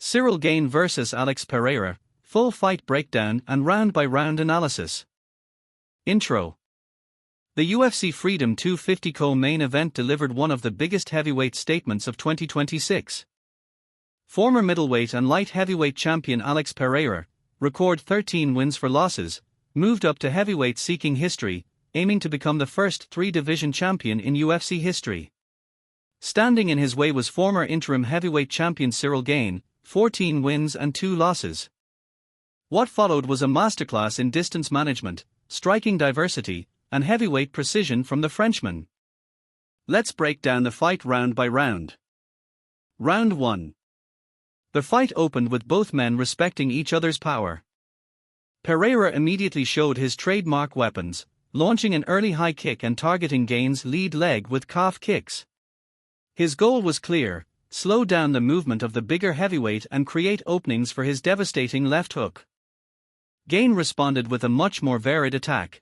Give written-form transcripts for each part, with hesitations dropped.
Ciryl Gane vs Alex Pereira, full fight breakdown and round-by-round analysis. Intro. The UFC Freedom 250 co-main event delivered one of the biggest heavyweight statements of 2026. Former middleweight and light heavyweight champion Alex Pereira, record 13 wins for losses, moved up to heavyweight seeking history, aiming to become the first three-division champion in UFC history. Standing in his way was former interim heavyweight champion Ciryl Gane, 14 wins and 2 losses. What followed was a masterclass in distance management, striking diversity, and heavyweight precision from the Frenchman. Let's break down the fight round by round. Round 1. The fight opened with both men respecting each other's power. Pereira immediately showed his trademark weapons, launching an early high kick and targeting Gane's lead leg with calf kicks. His goal was clear: slow down the movement of the bigger heavyweight and create openings for his devastating left hook. Gane responded with a much more varied attack.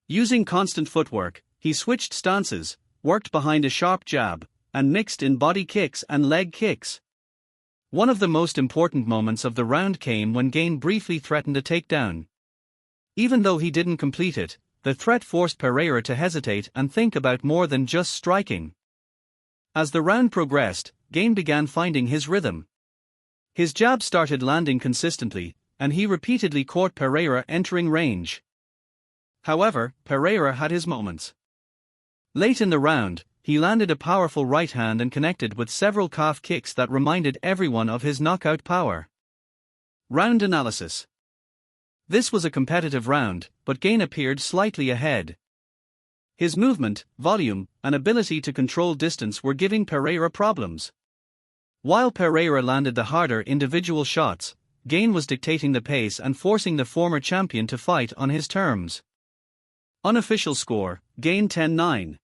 Using constant footwork, he switched stances, worked behind a sharp jab, and mixed in body kicks and leg kicks. One of the most important moments of the round came when Gane briefly threatened a takedown. Even though he didn't complete it, the threat forced Pereira to hesitate and think about more than just striking. As the round progressed, Gane began finding his rhythm. His jab started landing consistently, and he repeatedly caught Pereira entering range. However, Pereira had his moments. Late in the round, he landed a powerful right hand and connected with several calf kicks that reminded everyone of his knockout power. Round analysis. This was a competitive round, but Gane appeared slightly ahead. His movement, volume, and ability to control distance were giving Pereira problems. While Pereira landed the harder individual shots, Gane was dictating the pace and forcing the former champion to fight on his terms. Unofficial score: Gane 10-9.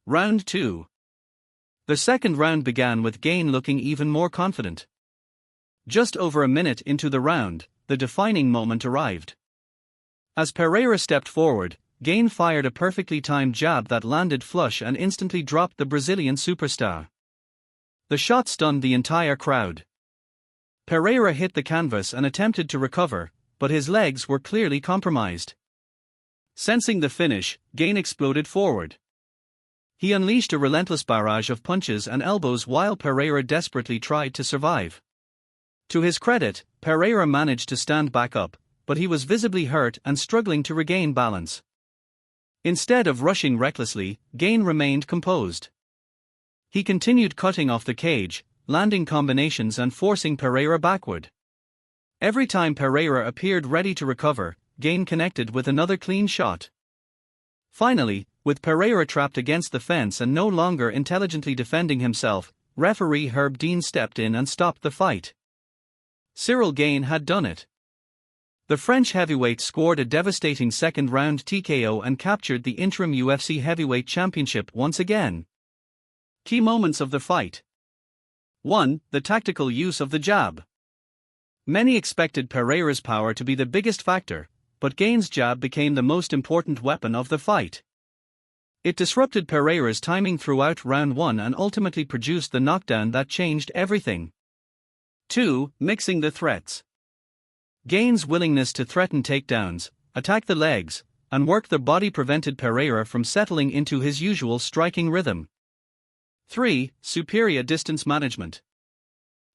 Round 2. The second round began with Gane looking even more confident. Just over a minute into the round, the defining moment arrived. As Pereira stepped forward, Gane fired a perfectly timed jab that landed flush and instantly dropped the Brazilian superstar. The shot stunned the entire crowd. Pereira hit the canvas and attempted to recover, but his legs were clearly compromised. Sensing the finish, Gane exploded forward. He unleashed a relentless barrage of punches and elbows while Pereira desperately tried to survive. To his credit, Pereira managed to stand back up, but he was visibly hurt and struggling to regain balance. Instead of rushing recklessly, Gane remained composed. He continued cutting off the cage, landing combinations and forcing Pereira backward. Every time Pereira appeared ready to recover, Gane connected with another clean shot. Finally, with Pereira trapped against the fence and no longer intelligently defending himself, referee Herb Dean stepped in and stopped the fight. Ciryl Gane had done it. The French heavyweight scored a devastating second-round TKO and captured the interim UFC heavyweight championship once again. Key moments of the fight. 1. The tactical use of the jab. Many expected Pereira's power to be the biggest factor, but Gane's jab became the most important weapon of the fight. It disrupted Pereira's timing throughout round 1 and ultimately produced the knockdown that changed everything. 2. Mixing the threats. Gane's willingness to threaten takedowns, attack the legs, and work the body prevented Pereira from settling into his usual striking rhythm. 3. Superior distance management.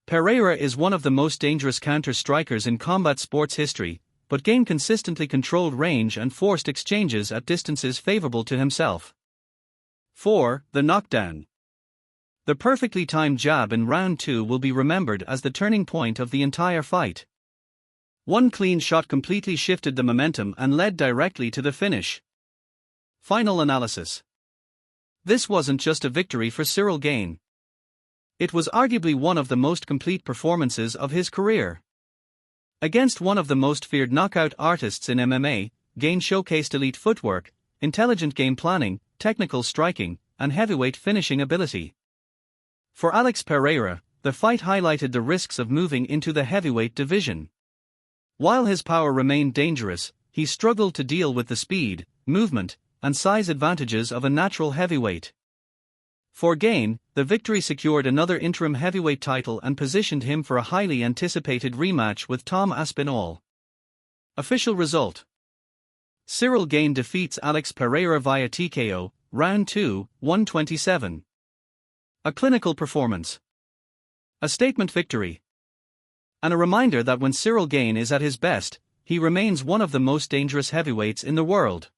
Pereira is one of the most dangerous counter-strikers in combat sports history, but Gane consistently controlled range and forced exchanges at distances favorable to himself. 4. The knockdown. The perfectly timed jab in round 2 will be remembered as the turning point of the entire fight. One clean shot completely shifted the momentum and led directly to the finish. Final analysis. This wasn't just a victory for Ciryl Gane. It was arguably one of the most complete performances of his career. Against one of the most feared knockout artists in MMA, Gane showcased elite footwork, intelligent game planning, technical striking, and heavyweight finishing ability. For Alex Pereira, the fight highlighted the risks of moving into the heavyweight division. While his power remained dangerous, he struggled to deal with the speed, movement, and size advantages of a natural heavyweight. For Gane, the victory secured another interim heavyweight title and positioned him for a highly anticipated rematch with Tom Aspinall. Official result: Ciryl Gane defeats Alex Pereira via TKO, Round 2, 127. A clinical performance. A statement victory. And a reminder that when Ciryl Gane is at his best, he remains one of the most dangerous heavyweights in the world.